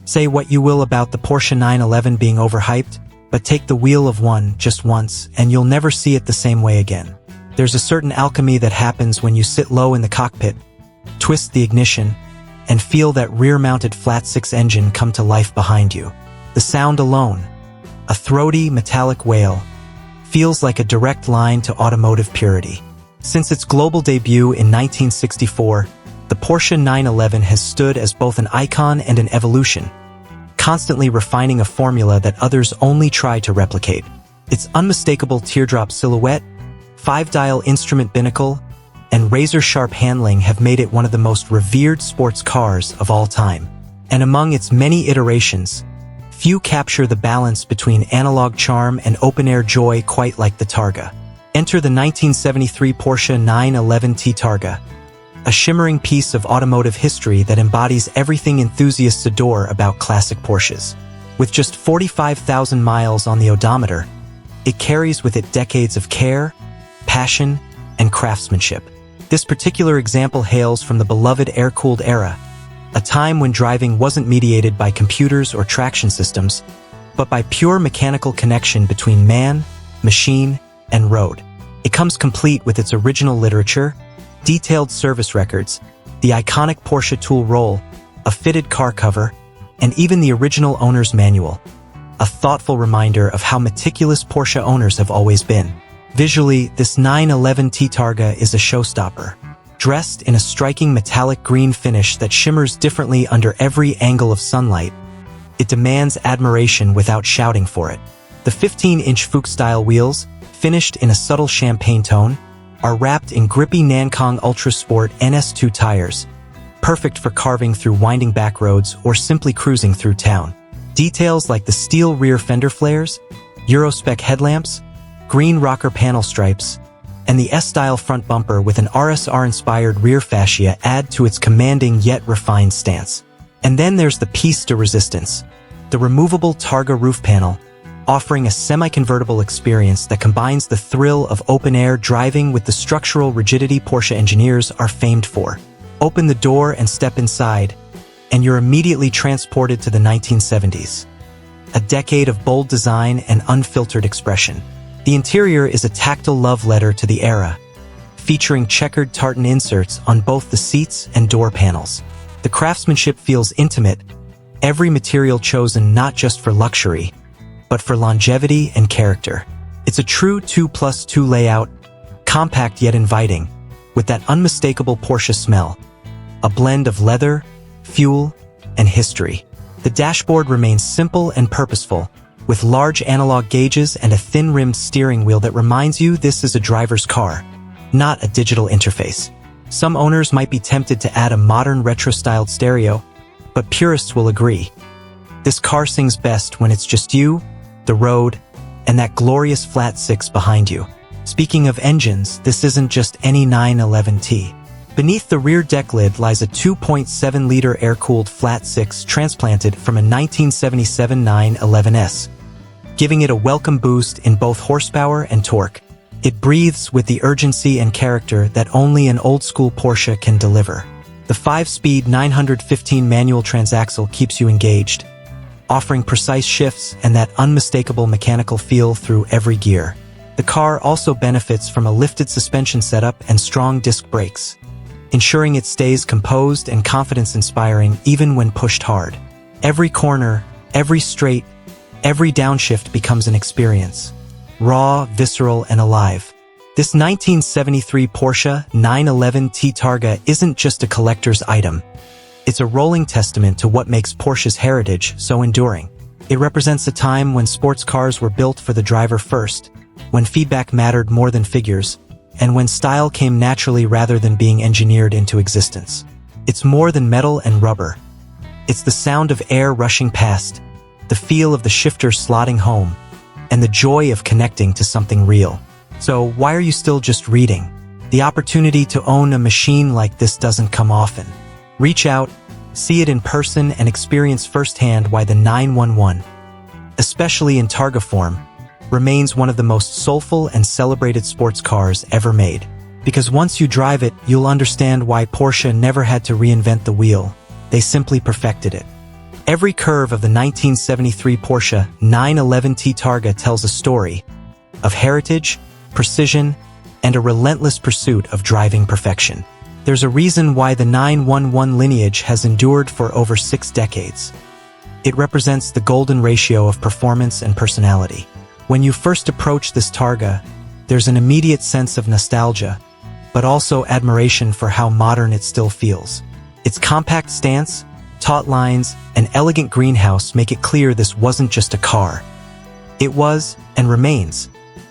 Say what you will about the Porsche 911 being overhyped, but take the wheel of one just once and you'll never see it the same way again. There's a certain alchemy that happens when you sit low in the cockpit, twist the ignition, and feel that rear-mounted flat-six engine come to life behind you. The sound alone, a throaty, metallic wail, feels like a direct line to automotive purity. Since its global debut in 1964, the Porsche 911 has stood as both an icon and an evolution, constantly refining a formula that others only try to replicate. Its unmistakable teardrop silhouette, 5-dial instrument binnacle, and razor-sharp handling have made it one of the most revered sports cars of all time. And among its many iterations, few capture the balance between analog charm and open-air joy quite like the Targa. Enter the 1973 Porsche 911 T Targa, a shimmering piece of automotive history that embodies everything enthusiasts adore about classic Porsches. With just 45,000 miles on the odometer, it carries with it decades of care, passion, and craftsmanship. This particular example hails from the beloved air-cooled era, a time when driving wasn't mediated by computers or traction systems, but by pure mechanical connection between man, machine, and road. It comes complete with its original literature, detailed service records, the iconic Porsche tool roll, a fitted car cover, and even the original owner's manual, a thoughtful reminder of how meticulous Porsche owners have always been. Visually, this 911 T Targa is a showstopper. Dressed in a striking metallic green finish that shimmers differently under every angle of sunlight, it demands admiration without shouting for it. The 15-inch Fuchs-style wheels, finished in a subtle champagne tone, are wrapped in grippy Nancong Ultra Sport NS2 tires, perfect for carving through winding back roads or simply cruising through town. Details like the steel rear fender flares, Euro-spec headlamps, green rocker panel stripes, and the S-style front bumper with an RSR-inspired rear fascia add to its commanding yet refined stance. And then there's the piece de resistance, the removable Targa roof panel, offering a semi-convertible experience that combines the thrill of open-air driving with the structural rigidity Porsche engineers are famed for. Open the door and step inside, and you're immediately transported to the 1970s. A decade of bold design and unfiltered expression. The interior is a tactile love letter to the era, featuring checkered tartan inserts on both the seats and door panels. The craftsmanship feels intimate, every material chosen not just for luxury, but for longevity and character. It's a true 2+2 layout, compact yet inviting, with that unmistakable Porsche smell, a blend of leather, fuel, and history. The dashboard remains simple and purposeful, with large analog gauges and a thin-rimmed steering wheel that reminds you this is a driver's car, not a digital interface. Some owners might be tempted to add a modern retro-styled stereo, but purists will agree. This car sings best when it's just you, the road, and that glorious flat six behind you. Speaking of engines, this isn't just any 911T. Beneath the rear deck lid lies a 2.7-liter air-cooled flat six transplanted from a 1977 911S, giving it a welcome boost in both horsepower and torque. It breathes with the urgency and character that only an old-school Porsche can deliver. The 5-speed 915 manual transaxle keeps you engaged, offering precise shifts and that unmistakable mechanical feel through every gear. The car also benefits from a lifted suspension setup and strong disc brakes, ensuring it stays composed and confidence-inspiring even when pushed hard. Every corner, every straight, every downshift becomes an experience, raw, visceral, and alive. This 1973 Porsche 911 T Targa isn't just a collector's item. It's a rolling testament to what makes Porsche's heritage so enduring. It represents a time when sports cars were built for the driver first, when feedback mattered more than figures, and when style came naturally rather than being engineered into existence. It's more than metal and rubber. It's the sound of air rushing past, the feel of the shifter slotting home, and the joy of connecting to something real. So why are you still just reading? The opportunity to own a machine like this doesn't come often. Reach out, see it in person, and experience firsthand why the 911, especially in Targa form, remains one of the most soulful and celebrated sports cars ever made. Because once you drive it, you'll understand why Porsche never had to reinvent the wheel. They simply perfected it. Every curve of the 1973 Porsche 911 T Targa tells a story of heritage, precision, and a relentless pursuit of driving perfection. There's a reason why the 911 lineage has endured for over 6 decades. It represents the golden ratio of performance and personality. When you first approach this Targa, there's an immediate sense of nostalgia, but also admiration for how modern it still feels. Its compact stance, taut lines, and elegant greenhouse make it clear this wasn't just a car. It was, and remains,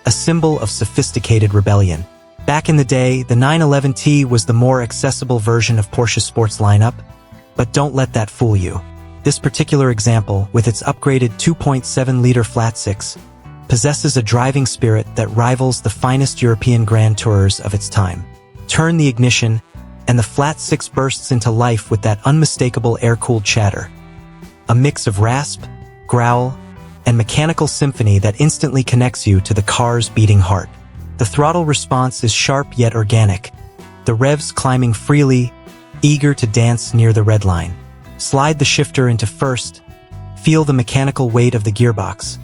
a symbol of sophisticated rebellion. Back in the day, the 911T was the more accessible version of Porsche's sports lineup, but don't let that fool you. This particular example, with its upgraded 2.7-liter flat-six, possesses a driving spirit that rivals the finest European Grand Tourers of its time. Turn the ignition, and the flat-six bursts into life with that unmistakable air-cooled chatter. A mix of rasp, growl, and mechanical symphony that instantly connects you to the car's beating heart. The throttle response is sharp yet organic, the revs climbing freely, eager to dance near the red line. Slide the shifter into first, feel the mechanical weight of the gearbox,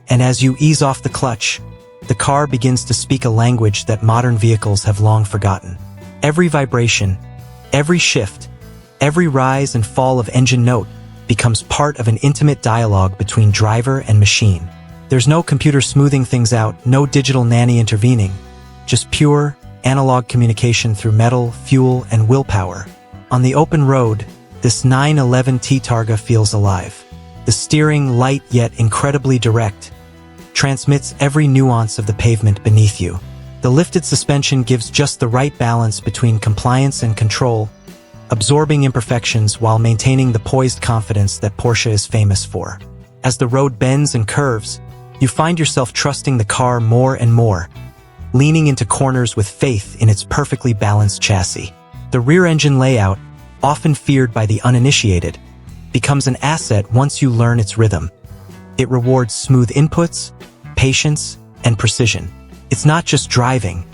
and as you ease off the clutch, the car begins to speak a language that modern vehicles have long forgotten. Every vibration, every shift, every rise and fall of engine note becomes part of an intimate dialogue between driver and machine. There's no computer smoothing things out, no digital nanny intervening, just pure, analog communication through metal, fuel, and willpower. On the open road, this 911 T Targa feels alive. The steering, light yet incredibly direct, transmits every nuance of the pavement beneath you. The lifted suspension gives just the right balance between compliance and control, absorbing imperfections while maintaining the poised confidence that Porsche is famous for. As the road bends and curves, you find yourself trusting the car more and more, leaning into corners with faith in its perfectly balanced chassis. The rear-engine layout, often feared by the uninitiated, becomes an asset once you learn its rhythm. It rewards smooth inputs, patience, and precision. It's not just driving,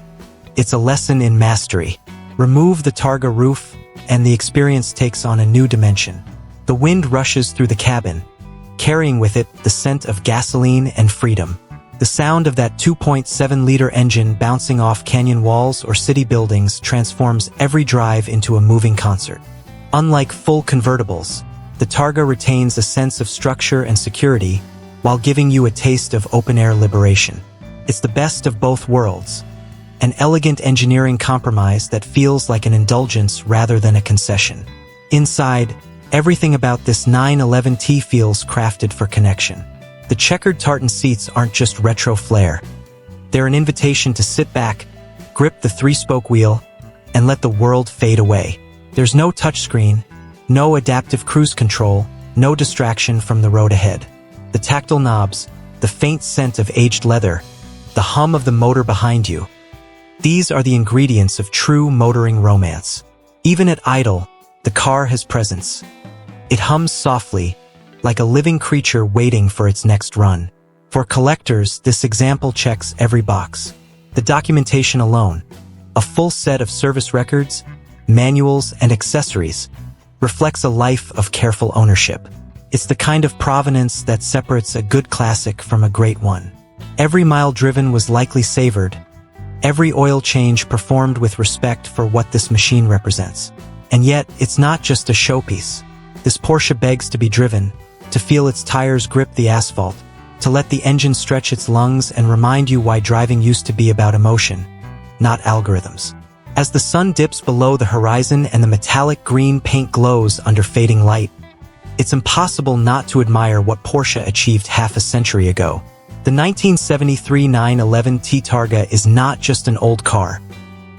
it's a lesson in mastery. Remove the Targa roof, and the experience takes on a new dimension. The wind rushes through the cabin, carrying with it the scent of gasoline and freedom. The sound of that 2.7-liter engine bouncing off canyon walls or city buildings transforms every drive into a moving concert. Unlike full convertibles, the Targa retains a sense of structure and security while giving you a taste of open-air liberation. It's the best of both worlds, an elegant engineering compromise that feels like an indulgence rather than a concession. Inside, everything about this 911T feels crafted for connection. The checkered tartan seats aren't just retro flair. They're an invitation to sit back, grip the 3-spoke wheel, and let the world fade away. There's no touchscreen, no adaptive cruise control, no distraction from the road ahead. The tactile knobs, the faint scent of aged leather, the hum of the motor behind you. These are the ingredients of true motoring romance. Even at idle, the car has presence. It hums softly, like a living creature waiting for its next run. For collectors, this example checks every box. The documentation alone, a full set of service records, manuals, and accessories, reflects a life of careful ownership. It's the kind of provenance that separates a good classic from a great one. Every mile driven was likely savored, every oil change performed with respect for what this machine represents. And yet, it's not just a showpiece. This Porsche begs to be driven, to feel its tires grip the asphalt, to let the engine stretch its lungs and remind you why driving used to be about emotion, not algorithms. As the sun dips below the horizon and the metallic green paint glows under fading light, it's impossible not to admire what Porsche achieved half a century ago. The 1973 911 T Targa is not just an old car.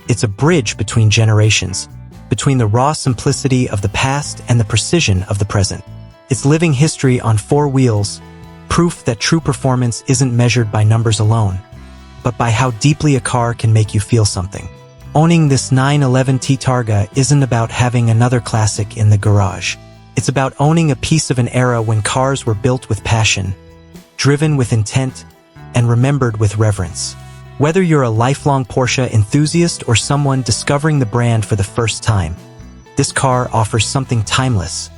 It's a bridge between generations, between the raw simplicity of the past and the precision of the present. It's living history on 4 wheels, proof that true performance isn't measured by numbers alone, but by how deeply a car can make you feel something. Owning this 911 T Targa isn't about having another classic in the garage. It's about owning a piece of an era when cars were built with passion, driven with intent, and remembered with reverence. Whether you're a lifelong Porsche enthusiast or someone discovering the brand for the first time, this car offers something timeless: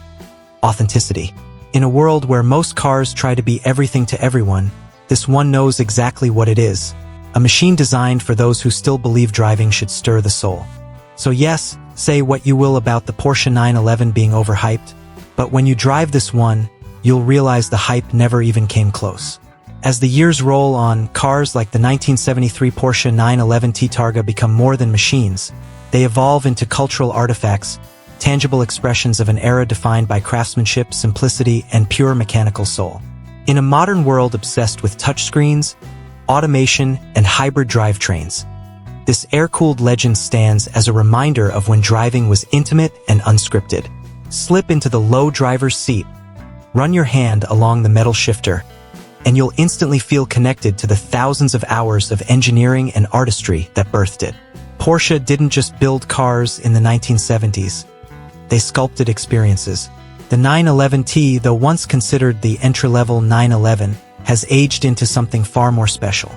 authenticity. In a world where most cars try to be everything to everyone, this one knows exactly what it is. A machine designed for those who still believe driving should stir the soul. So yes, say what you will about the Porsche 911 being overhyped, but when you drive this one, you'll realize the hype never even came close. As the years roll on, cars like the 1973 Porsche 911 T Targa become more than machines. They evolve into cultural artifacts, tangible expressions of an era defined by craftsmanship, simplicity, and pure mechanical soul. In a modern world obsessed with touchscreens, automation, and hybrid drivetrains, this air-cooled legend stands as a reminder of when driving was intimate and unscripted. Slip into the low driver's seat, run your hand along the metal shifter, and you'll instantly feel connected to the thousands of hours of engineering and artistry that birthed it. Porsche didn't just build cars in the 1970s. They sculpted experiences. The 911T, though once considered the entry-level 911, has aged into something far more special.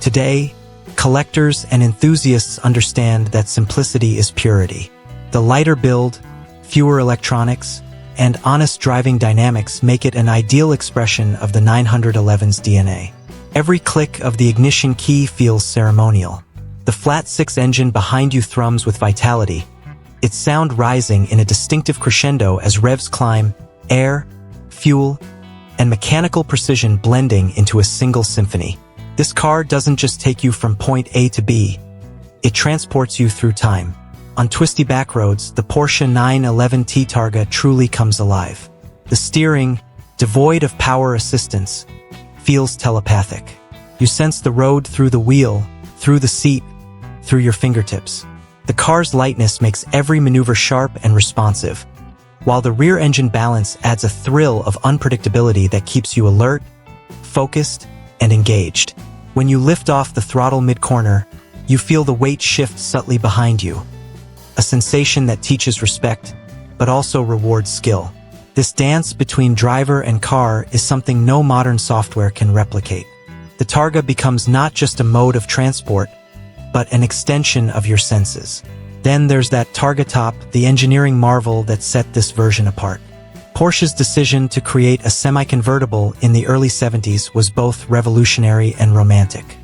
Today, collectors and enthusiasts understand that simplicity is purity. The lighter build, fewer electronics, and honest driving dynamics make it an ideal expression of the 911's DNA. Every click of the ignition key feels ceremonial. The flat-six engine behind you thrums with vitality, its sound rising in a distinctive crescendo as revs climb, air, fuel, and mechanical precision blending into a single symphony. This car doesn't just take you from point A to B, it transports you through time. On twisty back roads, the Porsche 911 T Targa truly comes alive. The steering, devoid of power assistance, feels telepathic. You sense the road through the wheel, through the seat, through your fingertips. The car's lightness makes every maneuver sharp and responsive, while the rear engine balance adds a thrill of unpredictability that keeps you alert, focused, and engaged. When you lift off the throttle mid-corner, you feel the weight shift subtly behind you, a sensation that teaches respect, but also rewards skill. This dance between driver and car is something no modern software can replicate. The Targa becomes not just a mode of transport, but an extension of your senses. Then there's that Targa top, the engineering marvel that set this version apart. Porsche's decision to create a semi-convertible in the early 70s was both revolutionary and romantic.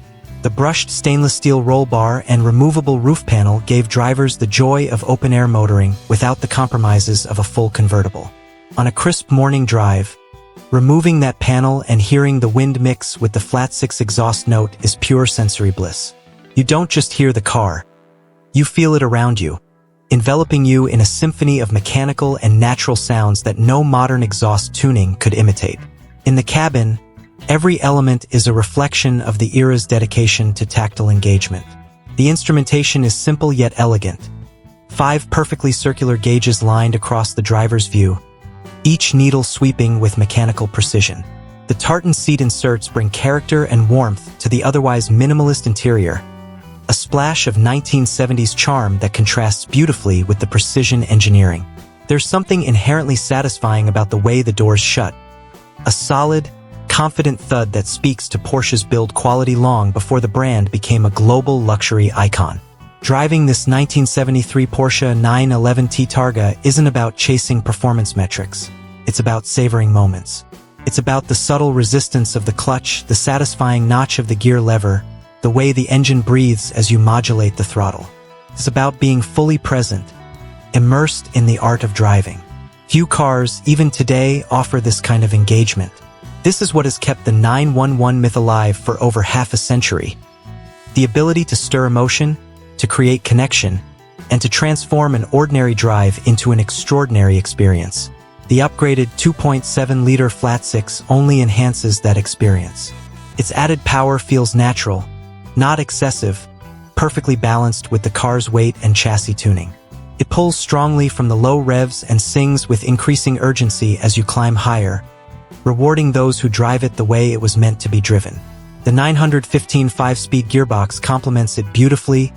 The brushed stainless steel roll bar and removable roof panel gave drivers the joy of open-air motoring without the compromises of a full convertible. On a crisp morning drive, removing that panel and hearing the wind mix with the flat-six exhaust note is pure sensory bliss. You don't just hear the car, you feel it around you, enveloping you in a symphony of mechanical and natural sounds that no modern exhaust tuning could imitate. In the cabin, every element is a reflection of the era's dedication to tactile engagement. The instrumentation is simple yet elegant. 5 perfectly circular gauges lined across the driver's view, each needle sweeping with mechanical precision. The tartan seat inserts bring character and warmth to the otherwise minimalist interior, a splash of 1970s charm that contrasts beautifully with the precision engineering. There's something inherently satisfying about the way the doors shut, a solid, confident thud that speaks to Porsche's build quality long before the brand became a global luxury icon. Driving this 1973 Porsche 911 T Targa isn't about chasing performance metrics. It's about savoring moments. It's about the subtle resistance of the clutch, the satisfying notch of the gear lever, the way the engine breathes as you modulate the throttle. It's about being fully present, immersed in the art of driving. Few cars, even today, offer this kind of engagement. This is what has kept the 911 myth alive for over half a century. The ability to stir emotion, to create connection, and to transform an ordinary drive into an extraordinary experience. The upgraded 2.7-liter flat-six only enhances that experience. Its added power feels natural, not excessive, perfectly balanced with the car's weight and chassis tuning. It pulls strongly from the low revs and sings with increasing urgency as you climb higher, rewarding those who drive it the way it was meant to be driven. The 915 5-speed gearbox complements it beautifully,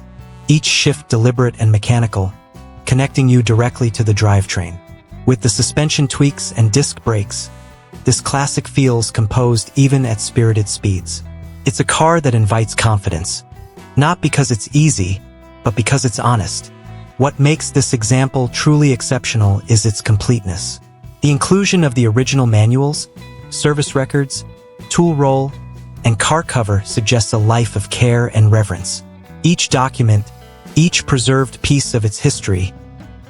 each shift deliberate and mechanical, connecting you directly to the drivetrain. With the suspension tweaks and disc brakes, this classic feels composed even at spirited speeds. It's a car that invites confidence, not because it's easy, but because it's honest. What makes this example truly exceptional is its completeness. The inclusion of the original manuals, service records, tool roll, and car cover suggests a life of care and reverence. Each document, each preserved piece of its history,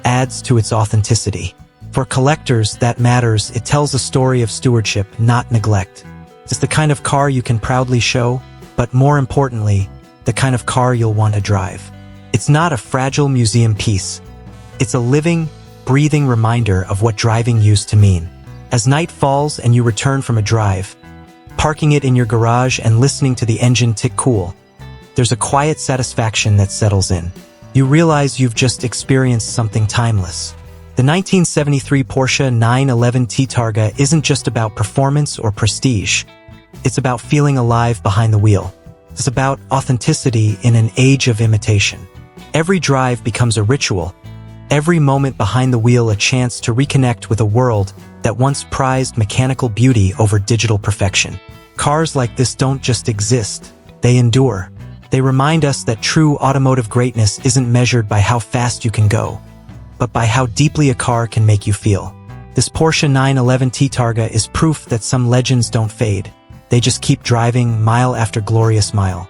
adds to its authenticity. For collectors, that matters. It tells a story of stewardship, not neglect. It's the kind of car you can proudly show, but more importantly, the kind of car you'll want to drive. It's not a fragile museum piece. It's a living, breathing reminder of what driving used to mean. As night falls and you return from a drive, parking it in your garage and listening to the engine tick cool, there's a quiet satisfaction that settles in. You realize you've just experienced something timeless. The 1973 Porsche 911 T Targa isn't just about performance or prestige. It's about feeling alive behind the wheel. It's about authenticity in an age of imitation. Every drive becomes a ritual. Every moment behind the wheel a chance to reconnect with a world that once prized mechanical beauty over digital perfection. Cars like this don't just exist, they endure. They remind us that true automotive greatness isn't measured by how fast you can go, but by how deeply a car can make you feel. This Porsche 911 T Targa is proof that some legends don't fade. They just keep driving mile after glorious mile.